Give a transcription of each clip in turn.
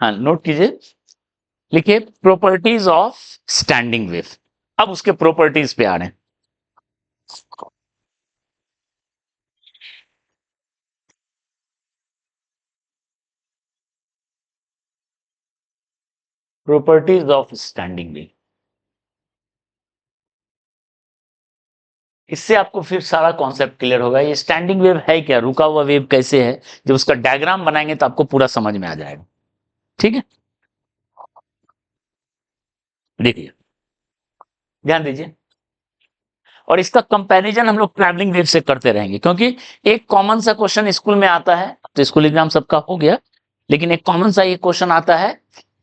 हाँ नोट कीजिए, लिखिए प्रॉपर्टीज ऑफ स्टैंडिंग वेव। अब उसके प्रॉपर्टीज पे आ रहे हैं। प्रॉपर्टीज ऑफ स्टैंडिंग वेव, इससे आपको फिर सारा कॉन्सेप्ट क्लियर होगा। ये स्टैंडिंग वेव है क्या, रुका हुआ वेव कैसे है, जब उसका डायग्राम बनाएंगे तो आपको पूरा समझ में आ जाएगा। ठीक है, देखिए ध्यान दीजिए, और इसका कंपैरिजन हम लोग ट्रैवलिंग वेव से करते रहेंगे, क्योंकि एक कॉमन सा क्वेश्चन स्कूल में आता है, तो स्कूल एग्जाम सबका हो गया, लेकिन एक कॉमन सा ये क्वेश्चन आता है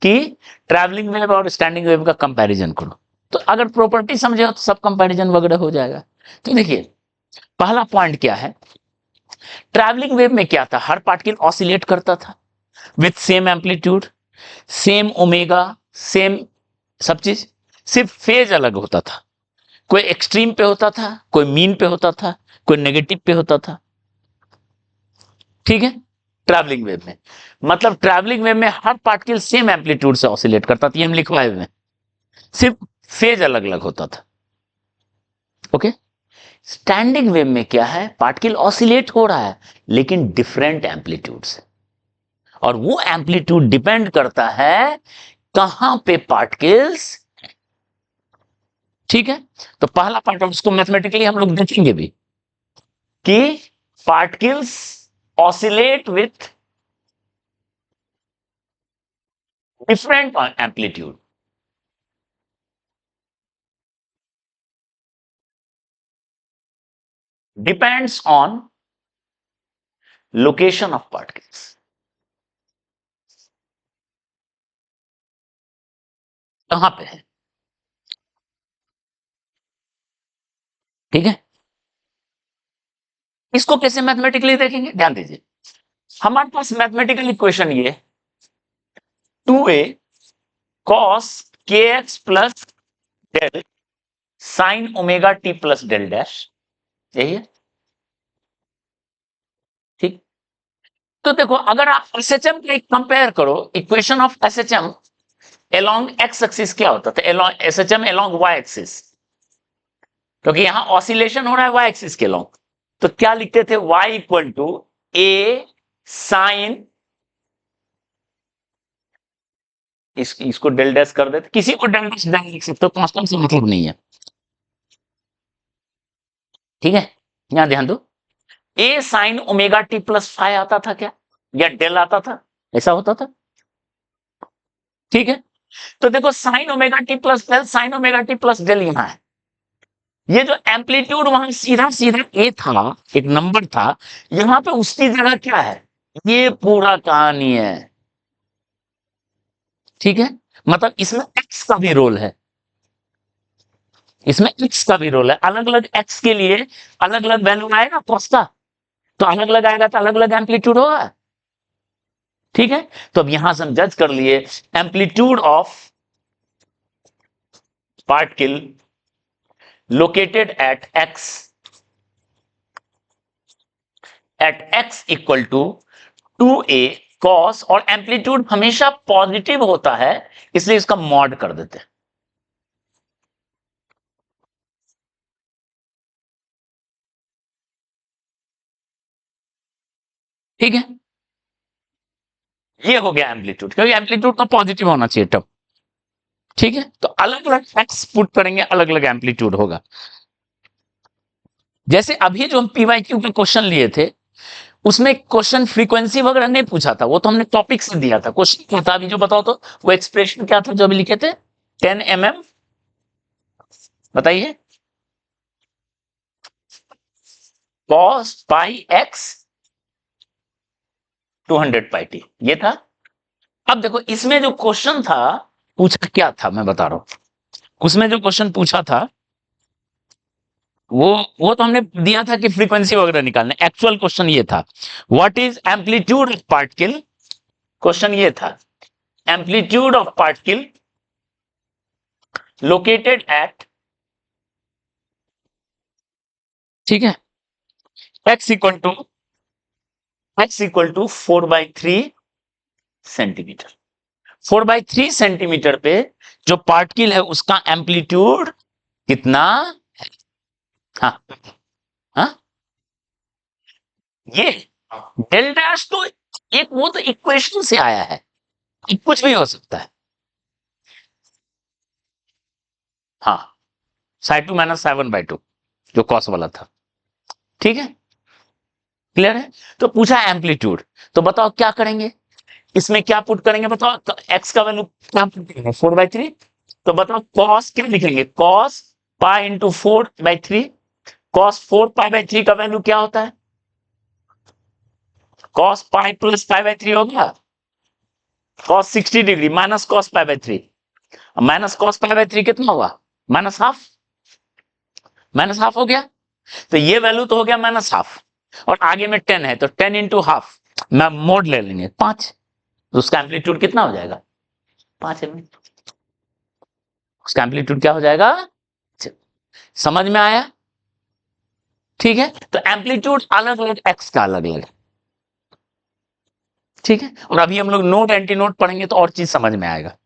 कि ट्रैवलिंग वेव और स्टैंडिंग वेव का कंपैरिजन करो। तो अगर प्रॉपर्टी समझे तो सब कंपैरिजन वगैरह हो जाएगा। तो देखिए पहला पॉइंट क्या है, ट्रैवलिंग वेव में क्या था, हर पार्टिकल ऑसिलेट करता था with same amplitude, same omega, same सब चीज, सिर्फ फेज अलग होता था। कोई एक्सट्रीम पे होता था, कोई मीन पे होता था, कोई नेगेटिव पे होता था। ठीक है, ट्रैवलिंग वेव में मतलब ट्रैवलिंग वेव में हर पार्टिकल सेम एम्पलीट्यूड से ऑसिलेट करता था, ये हम लिखवाए हुए, सिर्फ फेज अलग अलग होता था। ओके, स्टैंडिंग वेव में क्या है, पार्टिकल ऑसिलेट हो रहा है लेकिन डिफरेंट एम्पलीट्यूड से, और वो एम्पलीट्यूड डिपेंड करता है कहां पे पार्टिकल्स। ठीक है, तो पहला पार्ट उसको मैथमेटिकली हम लोग देखेंगे भी कि particles oscillate with different amplitude. Depends on location of particles. कहां पे है, ठीक है, इसको कैसे मैथमेटिकली देखेंगे, ध्यान दीजिए। हमारे पास मैथमेटिकल इक्वेशन ये 2a cos kx plus del sine omega t plus del dash, यही है। ठीक, तो देखो अगर आप एसएचएम का कंपेयर करो, equation of SHM along x axis क्या होता था, along SHM along y axis, क्योंकि यहां ऑसिलेशन हो रहा है वाई एक्सिस के अलोंग, तो क्या लिखते थे, y equal to a sine, इसको डेल डैश कर देते, किसी को डेल डैश लिख सकते हो, कांस्टेंट से मतलब नहीं है। ठीक है, यहां ध्यान दो, A sine omega t plus five आता था क्या, या डेल आता था, ऐसा होता था। ठीक है, तो देखो sine omega t plus del, sine omega t plus del यहां है, ये जो एम्पलीट्यूड वहां सीधा सीधा ए था, एक नंबर था, यहां पे उसकी जगह क्या है, ये पूरा कहानी है। ठीक है, मतलब इसमें एक्स का भी रोल है, इसमें एक्स का भी रोल है, अलग अलग एक्स के लिए अलग अलग वैल्यू आएगा कॉस का, तो अलग अलग आएगा तो अलग अलग एम्पलीट्यूड होगा। ठीक है, तो अब यहां से हम जज कर लिए amplitude of particle located at x equal to 2a cos, और एम्पलीट्यूड हमेशा पॉजिटिव होता है इसलिए इसका मॉड कर देते हैं। ठीक है, ये हो गया एम्पलीट्यूड, क्योंकि एम्पलीट्यूड तो पॉजिटिव होना चाहिए तब। ठीक है, तो अलग अलग एक्स पुट करेंगे, अलग अलग एम्पलीट्यूड होगा। जैसे अभी जो हम पीवाईक्यू के क्वेश्चन लिए थे, उसमें क्वेश्चन फ्रीक्वेंसी वगैरह नहीं पूछा था, वो तो हमने टॉपिक से दिया था। क्वेश्चन क्या था अभी जो बताओ तो, वो एक्सप्रेशन क्या था जो अभी लिखे थे, 10 mm, बताइए, cos पाई एक्स 200 पाई टी, ये था। अब देखो इसमें जो क्वेश्चन था, पूछा क्या था मैं बता रहा हूं, उसमें जो क्वेश्चन पूछा था वो वो तो हमने दिया था कि फ्रीक्वेंसी वगैरह निकालने, एक्चुअल क्वेश्चन ये था, what is amplitude of particle, question ये था, amplitude of particle located at, ठीक है, x equal to 4/3 centimetre. 4/3 centimetre पे जो पार्टिकल है उसका एम्पलीट्यूड कितना है? हाँ हाँ, ये डेल डैश तो एक वो तो इक्वेशन से आया है, कुछ भी हो सकता है। हाँ, -7/2 जो कॉस वाला था, ठीक है, क्लियर है। तो पूछा एम्पलीट्यूड, तो बताओ क्या करेंगे, इसमें क्या पुट करेंगे, बताओ एक्स का वैल्यू क्या पुट करेंगे, 4/3। तो बताओ कॉस क्या लिखेंगे, कॉस पाई इंटू 4/3। कॉस 4 पाई/3 का वैल्यू क्या होता है, कॉस पाई प्लस पाई/3 हो गया, कॉस 60 डिग्री माइनस कॉस पाई/3। माइनस कॉस पाई/3 कितना हुआ, -½ -½ हो गया। तो ये वैल्यू तो हो गया -½ और आगे में 10 है तो 10 इंटू हाफ, मैं मोड ले लेंगे 5, तो उसका एम्पलीट्यूड कितना हो जाएगा, 5 उसका एम्पलीट्यूड क्या हो जाएगा, समझ में आया, ठीक है। तो एम्पलीट्यूड अलग अलग, एक्स का अलग अलग, ठीक है। और अभी हम लोग नोट एंटी नोट पढ़ेंगे तो और चीज समझ में आएगा,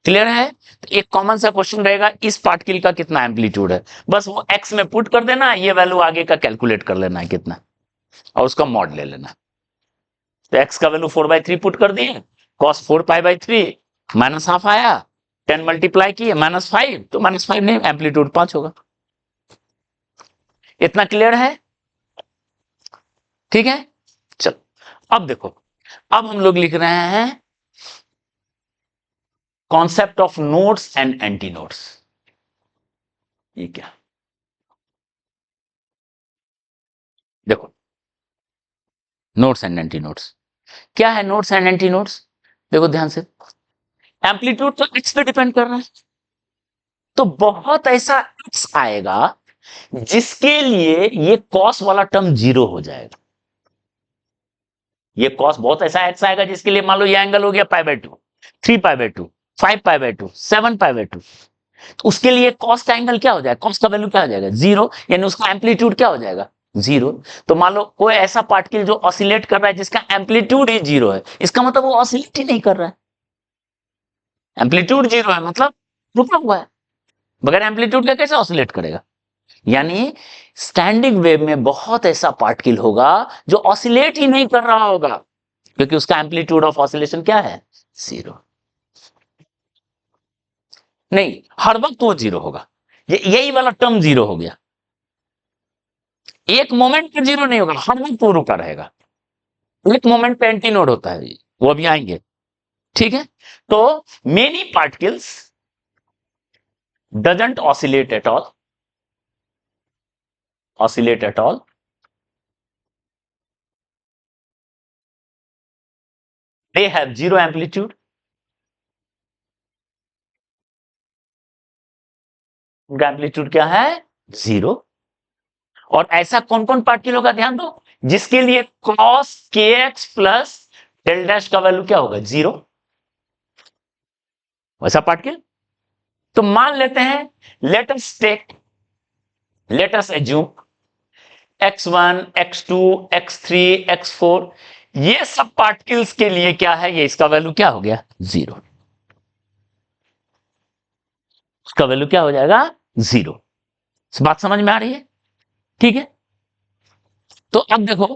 क्लियर है। तो एक कॉमन सा क्वेश्चन रहेगा, इस पार्टिकल का कितना एम्पलीट्यूड है, बस वो एक्स में पुट कर देना, ये वैल्यू आगे का कैलकुलेट कर लेना है कितना, और उसका मॉड ले लेना। तो एक्स का वैल्यू 4/3 पुट कर दिए, कॉस 4 पाई/3 -½ आया, 10 मल्टीप्लाई किए -5, तो -5 नहीं, एम्पलीट्यूड 5 होगा। इतना क्लियर है, ठीक है। चलो अब देखो, अब हम लोग लिख रहे हैं concept of nodes and anti nodes. ये क्या, देखो नोड्स एंड एंटी नोड्स क्या है, नोड्स एंड एंटी नोड्स, देखो ध्यान से, एम्पलीट्यूड तो एक्स पे डिपेंड कर रहा है, तो बहुत ऐसा एक्स आएगा जिसके लिए ये कॉस वाला टर्म 0 हो जाएगा। ये कॉस बहुत ऐसा एक्स आएगा जिसके लिए मान लो ये एंगल हो गया π/2, 3 π/2, 5 π/2, 7 π/2, तो उसके लिए कॉस का एंगल क्या हो जाएगा, कॉस का वैल्यू क्या हो जाएगा, 0, यानी उसका एम्पलीट्यूड क्या हो जाएगा, 0। तो मान लो कोई ऐसा पार्टिकल जो ऑसिलेट कर रहा है जिसका एम्पलीट्यूड ही 0 है, इसका मतलब वो ऑसिलेट ही नहीं कर रहा है, एम्पलीट्यूड 0 है मतलब रुका हुआ है, बगैर एम्पलीट्यूड का कैसे ऑसिलेट करेगा। यानी स्टैंडिंग वेव में बहुत ऐसा पार्टिकल होगा जो ऑसिलेट ही नहीं कर रहा होगा, क्योंकि उसका एम्पलीट्यूड ऑफ ऑसिलेशन क्या है, 0। नहीं, हर वक्त वो 0 होगा, यही वाला टर्म 0 हो गया, एक मोमेंट पे 0 नहीं होगा, हर वक्त वो रुका रहेगा, एक मोमेंट पे एंटी नोड होता है, वो अभी आएंगे, ठीक है। तो many particles doesn't oscillate at all, oscillate at all, they have zero amplitude, उनका एम्पलीट्यूड क्या है, 0। और ऐसा कौन कौन पार्टिकल होगा, ध्यान दो, जिसके लिए cos kx plus del dash का वैल्यू क्या होगा, 0, वैसा पार्टिकल। तो मान लेते हैं, let us assume x1 x2 x3 x4, ये सब पार्टिकल्स के लिए क्या है, ये इसका वैल्यू क्या हो गया, 0, इसका वैल्यू क्या हो जाएगा, 0। बात समझ में आ रही है, ठीक है। तो अब देखो,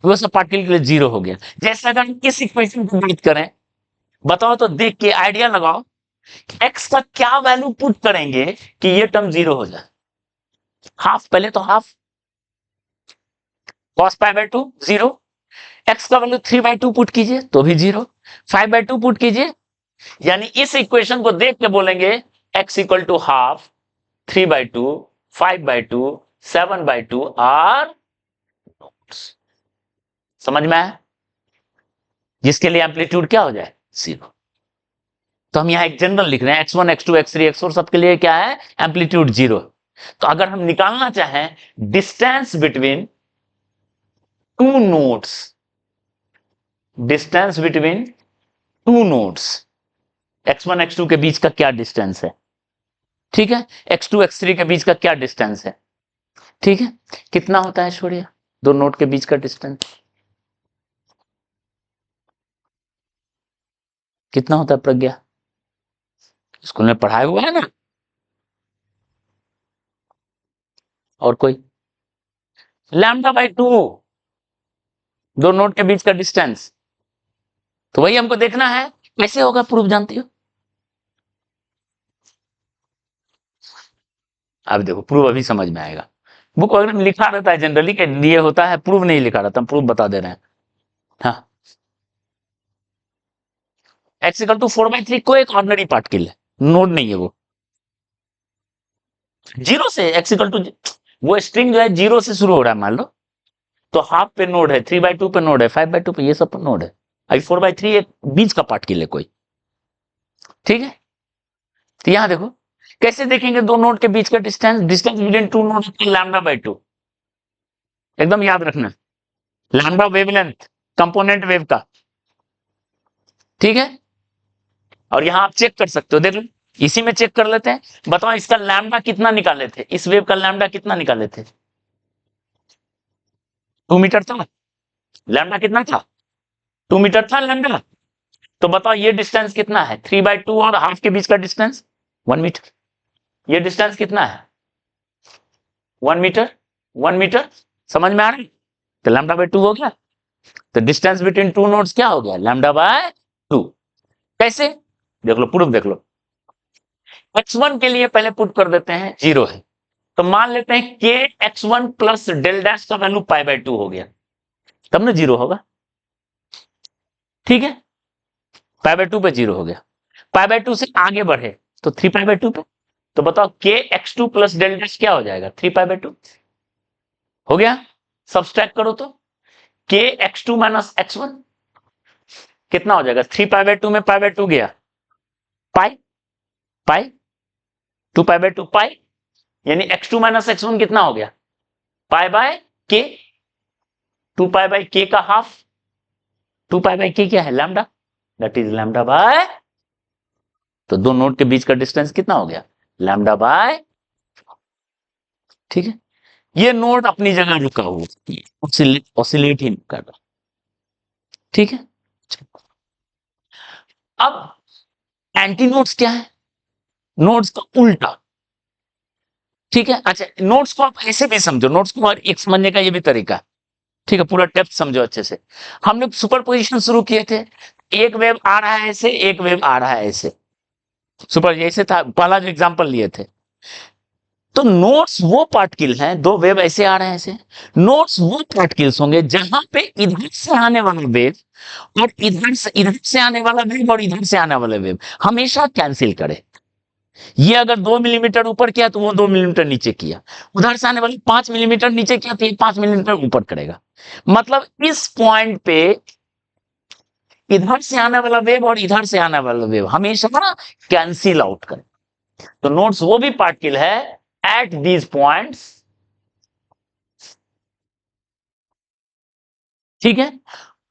वो सब पार्टिकल के लिए 0 हो गया, जैसे अगर हम इस इक्वेशन को गणित करें, बताओ तो देख के आइडिया लगाओ, एक्स का क्या वैल्यू पुट करेंगे कि ये टर्म 0 हो जाए, हाफ, पहले तो हाफ, cos π/2 0, एक्स का वैल्यू 3/2 पुट कीजिए तो भी 0, 5/2 पुट कीजिए, यानी इस इक्वेशन को देख के बोलेंगे x equal to half, 3/2, 5/2, 7/2 are, समझ में आया, जिसके लिए एम्पलीट्यूड क्या हो जाए, 0। तो हम यहां एक जनरल लिख रहे हैं, x1 x2 x3 x4 सबके लिए क्या है, एम्पलीट्यूड 0। तो अगर हम निकालना चाहें distance between two nodes, distance between two nodes, x1 x2 के बीच का क्या डिस्टेंस है, ठीक है, x2 x3 के बीच का क्या डिस्टेंस है, ठीक है, कितना होता है, छोड़िए, दो नोड के बीच का डिस्टेंस, कितना होता है प्रज्ञा? स्कूल में पढ़ाया हुआ है ना? और कोई? लैम्डा बाई 2, दो नोड के बीच का डिस्टेंस। तो वही हमको देखना है कैसे होगा प्रूफ, जानती हो? अब देखो प्रूफ अभी समझ में आएगा। बुक वगैरह में लिखा रहता है जनरली कि ये होता है, प्रूफ नहीं लिखा रहता, हम प्रूफ बता दे रहे हैं। हाँ, एक्स इक्वल टू 4/3 को एक ऑर्डिनरी पार्टिकल है, नोड नहीं है वो। जीरो से एक्स इक्वल टू, वो स्ट्रिंग जो है जीरो से शुरू हो रहा है मान लो, तो हाफ पे नोड है, 3/2 पे नोड है, 5/2 पे, ये सब पर नोड है। अभी 4/3 एक बीच का पार्टिकल है कोई, ठीक है? तो यहां देखो कैसे देखेंगे दो नोड के बीच का distance, distance between two node lambda by 2, एकदम याद रखना, लैम्डा वेवलेंथ कंपोनेंट वेव का, ठीक है? और यहां आप चेक कर सकते हो, देख लो, इसी में चेक कर लेते हैं। बताओ इसका लैम्डा कितना निकाले थे, इस वेव का लैम्डा कितना निकाले थे? 2 मीटर था लैम्डा, कितना था? 2 मीटर था लैम्डा। तो बताओ ये डिस्टेंस कितना है? 3/2 और हाफ के बीच का डिस्टेंस 1 मीटर। ये डिस्टेंस कितना है? 1 मीटर। 1 मीटर, समझ में आ रहा है? तो लैम्डा बाई 2 हो गया। तो डिस्टेंस बिटवीन टू नोड्स क्या हो गया? Lambda by 2। कैसे? देख लो, प्रूफ देख लो। x1 के लिए पहले पुट कर देते हैं, 0 है, तो मान लेते हैं के x1 प्लस डेल डैश का वैल्यू π/2 हो गया, तब ना 0 होगा, ठीक है? π/2 पे 0 हो गया। π/2 से आगे बढ़े तो 3π/2 पे, तो बताओ के x2 प्लस डेल डैश क्या हो जाएगा? 3π/2 हो गया। सब्सट्रैक्ट करो तो के x2 माइनस x1 कितना हो जाएगा? 3π/2 में π/2 गया, पाई पाई 2π/2 पाई, यानी x2 माइनस x1 कितना हो गया? पाई बाय के, 2π/k का हाफ, 2π/k क्या है? Lambda, that is lambda by, तो दो नोड के बीच का डिस्टेंस कितना हो गया? लैम्डा बाय, ठीक है? ये नोड अपनी जगह रुका हुआ, ऑसिलेट ही कर रहा, ठीक है? अब एंटी नोड्स क्या है? नोड्स का उल्टा, ठीक है? अच्छा, नोड्स को आप ऐसे भी समझो, नोड्स को और एक समझने का ये भी तरीका है, ठीक है? पूरा डेप्थ समझो अच्छे से। हम लोग सुपर पोजिशन शुरू किए थे, एक वेव आ रहा है ऐसे, एक वेव आ रहा है ऐसे, सुपर जैसे था पहला जो एग्जांपल लिए थे। तो नोड्स वो पार्टिकल हैं, दो वेव ऐसे आ रहे हैं ऐसे, नोड्स वो पार्टिकल्स होंगे जहां पे इधर से आने वाला वेव और इधर से आने वाला वेव और इधर से आने वाला वेव हमेशा कैंसिल करे। ये अगर 2 मिलीमीटर ऊपर किया तो वो 2 मिलीमीटर नीचे किया, उधर से आने वाले 5 मिलीमीटर नीचे किया तो ये 5 मिलीमीटर ऊपर करेगा। मतलब इस पॉइंट पे इधर से आने वाला वेव और इधर से आने वाला वेव हमेशा ना कैंसिल आउट करे। तो नोड्स वो भी पार्टिकल है एट दीज पॉइंट्स, ठीक है?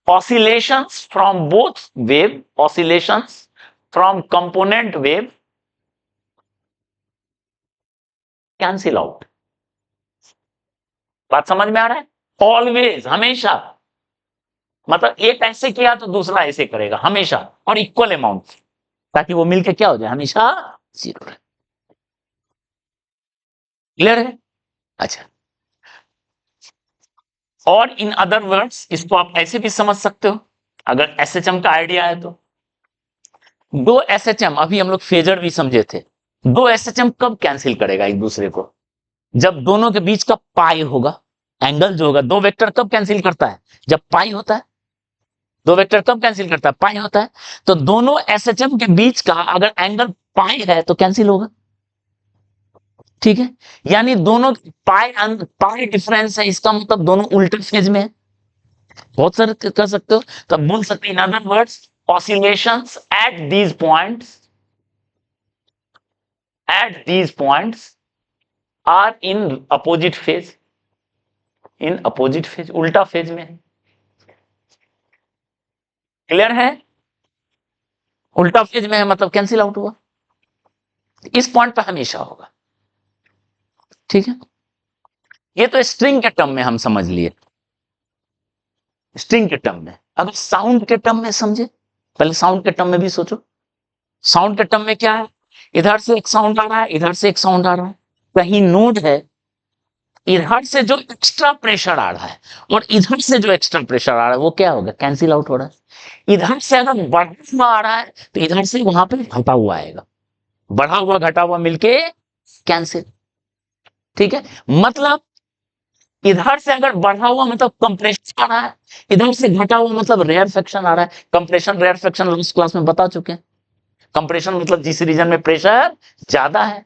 Oscillations from both wave, oscillations from component wave cancel out. बात समझ में आ रहा है? ऑलवेज, हमेशा, मतलब एक ऐसे किया तो दूसरा ऐसे करेगा हमेशा, और इक्वल अमाउंट, ताकि वो मिलके क्या हो जाए? हमेशा 0 रहे। क्लियर है? अच्छा, और इन अदर वर्ड्स इसको आप ऐसे भी समझ सकते हो, अगर एसएचएम का आइडिया है तो। दो एसएचएम, अभी हम लोग फेजर भी समझे थे, दो एसएचएम कब कैंसिल करेगा एक दूसरे को? जब दोनों के बीच का पाई होगा, एंगल जो होगा, दो वेक्टर कब कैंसिल करता है? जब पाई होता है। दो वेक्टर कब कैंसिल करता है? पाई होता है। तो दोनों एसएचएम के बीच का अगर एंगल पाई है तो कैंसिल होगा, ठीक है? यानी दोनों पाई पाई डिफरेंस है, इसका मतलब दोनों उल्टे फेज में है। बहुत सारे कर सकते हो, तो बोल सकते in other words oscillations at these points are in opposite phase, in opposite phase, उल्टा फेज में है। क्लियर है? उल्टा फेज में है मतलब कैंसिल आउट हुआ, इस पॉइंट पे हमेशा होगा, ठीक है? ये तो स्ट्रिंग के टर्म में हम समझ लिए, स्ट्रिंग के टर्म में। अगर साउंड के टर्म में समझे पहले साउंड के टर्म में भी सोचो। साउंड के टर्म में क्या है, इधर से एक साउंड आ रहा है, इधर से एक साउंड आ रहा है, कहीं नोड है, इधर से जो एक्स्ट्रा प्रेशर आ रहा है और इधर से जो एक्स्ट्रा प्रेशर आ रहा है वो क्या होगा, कैंसिल आउट हो रहा है। इधर से अगर बढ़ा हुआ आ रहा है तो इधर से वहां पे घटा हुआ आएगा, बढ़ा हुआ घटा हुआ मिलके कैंसिल। ठीक है, मतलब इधर से अगर बढ़ा हुआ मतलब कंप्रेशन आ रहा है, इधर से घटा हुआ मतलब रेयरफेक्शन आ रहा है। कंप्रेशन रेयरफेक्शन लास्ट क्लास में बता चुके हैं। कंप्रेशन मतलब जिस रीजन में प्रेशर ज्यादा है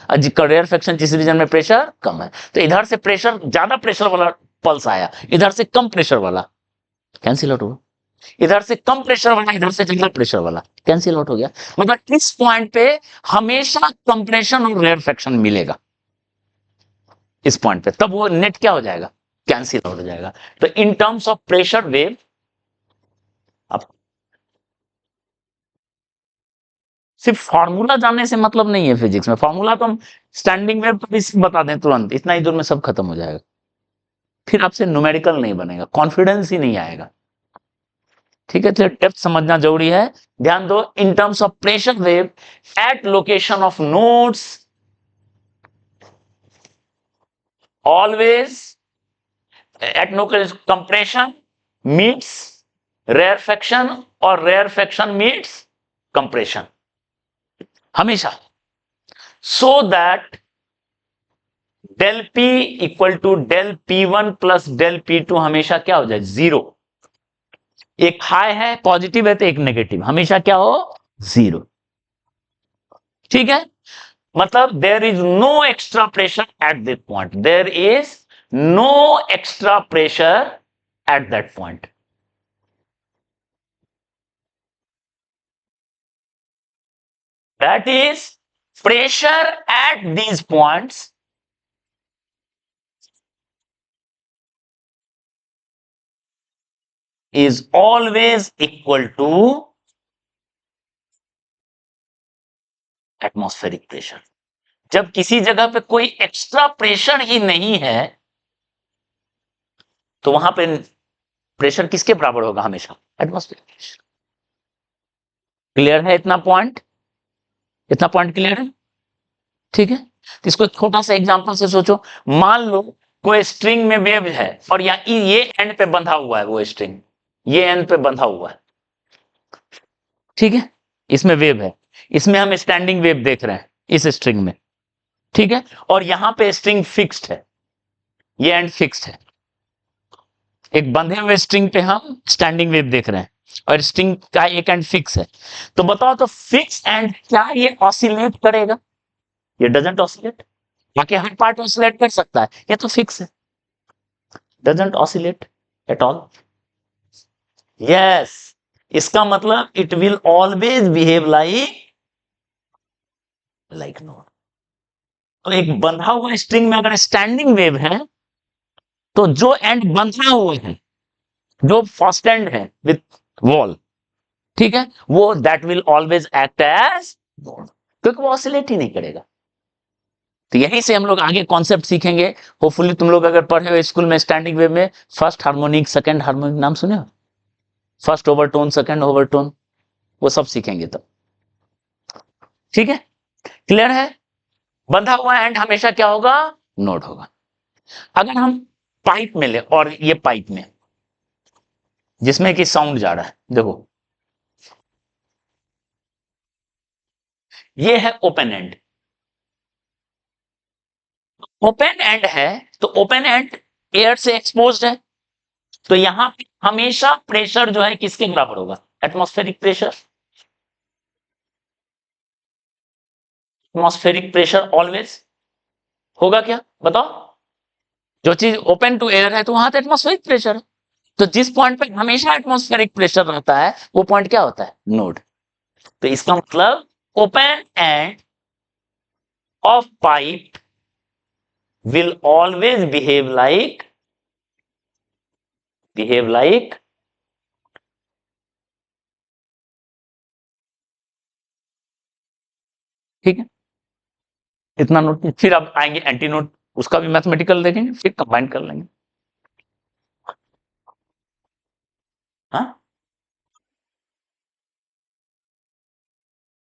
और रेयरफेक्शन जिस रीजन में प्रेशर कम है। तो इधर से प्रेशर ज्यादा प्रेशर वाला पल्स आया, इधर से कम प्रेशर वाला कैंसिल आउट हुआ, इधर से कम प्रेशर वाला इधर से ज्यादा प्रेशर वाला कैंसिल आउट हो गया। मतलब इस पॉइंट पे हमेशा कंप्रेशन और रेयरफेक्शन मिलेगा इस पॉइंट पे, तब वो नेट क्या हो जाएगा, कैंसिल आउट हो जाएगा। तो in terms of pressure wave, अब सिर्फ फार्मूला जानने से मतलब नहीं है फिजिक्स में। फार्मूला तो हम स्टैंडिंग वेव पर भी बता दें तुरंत, इतना ही दूर में सब खत्म हो जाएगा, फिर आपसे न्यूमेरिकल नहीं बनेगा, कॉन्फिडेंस ही नहीं आएगा। ठीक है, तो डेप्थ समझना जरूरी है। ध्यान दो, in terms of pressure wave eight location of nodes always at no compression meets rarefaction or rarefaction meets compression हमेशा, so that del P equal to del P1 plus del P2 हमेशा क्या हो जाए, जीरो। एक high है positive है तो एक नेगेटिव, हमेशा क्या हो, जीरो। ठीक है, मतलब there is no extra pressure at that point, there is no extra pressure at that point. That is, pressure at these points is always equal to atmospheric pressure। जब किसी जगह पे कोई एक्स्ट्रा प्रेशर ही नहीं है तो वहां पे प्रेशर किसके बराबर होगा, हमेशा एटमॉस्फेरिक प्रेशर। क्लियर है इतना पॉइंट, इतना पॉइंट क्लियर है। ठीक है, तो इसको एक छोटा सा एग्जांपल से सोचो। मान लो कोई स्ट्रिंग में वेव है और ये एंड पे बंधा हुआ है, वो स्ट्रिंग ये एंड पे बंधा हुआ है। ठीक है, इसमें वेव है, इसमें हम स्टैंडिंग वेव देख रहे हैं इस स्ट्रिंग में। ठीक है, और यहां पे स्ट्रिंग फिक्स्ड है, ये एंड फिक्स्ड है। एक बंधे हुए स्ट्रिंग पे हम स्टैंडिंग वेव देख रहे हैं और स्ट्रिंग का एक एंड फिक्स है। तो बताओ, तो फिक्स एंड क्या ये ऑसिलेट करेगा, ये डजंट ऑसिलेट। बाकी हर पार्ट ऑसिलेट कर सकता है, ये तो फिक्स है, doesn't oscillate at all. Yes, इसका मतलब it will always behave like node. तो एक बंधा हुआ स्ट्रिंग में अगर स्टैंडिंग वेव है तो जो एंड बंधा हुआ है, जो फर्स्ट एंड है विथ वॉल, ठीक है, वो that will always act as node, क्योंकि वो ऑसिलेट ही नहीं करेगा। तो यहीं से हम लोग आगे कॉन्सेप्ट सीखेंगे। होपफुली तुम लोग अगर पढ़े हो स्कूल में स्टैंडिंग वेव में, फर्स्ट हार्मोनिक सेकंड हार्मोनिक नाम सुने हो, फर्स्ट ओवरटोन सेकंड ओवरटोन, वो सब सीखेंगे तब। ठीक है, क्लियर है। बंधा हुआ एंड हमेशा क्या होगा, नोड होगा। अगर हम पाइप में ले, और ये पाइप में जिसमें कि साउंड जा रहा है, देखो ये है ओपन एंड, ओपन एंड है तो ओपन एंड एयर से एक्सपोज्ड है, तो यहां पे हमेशा प्रेशर जो है किसके बराबर होगा, atmospheric pressure. Atmospheric pressure always होगा, क्या बताओ। जो चीज ओपन टू एयर है तो वहां तो एटमॉस्फेरिक प्रेशर है, तो जिस पॉइंट पे हमेशा एटमॉस्फेरिक प्रेशर रहता है वो पॉइंट क्या होता है, नोड। तो इसका मतलब open end of pipe will always behave like ठीक है, इतना नोट। फिर अब आएंगे एंटी नोट, उसका भी मैथमेटिकल देखेंगे, फिर कंबाइन कर लेंगे। हाँ,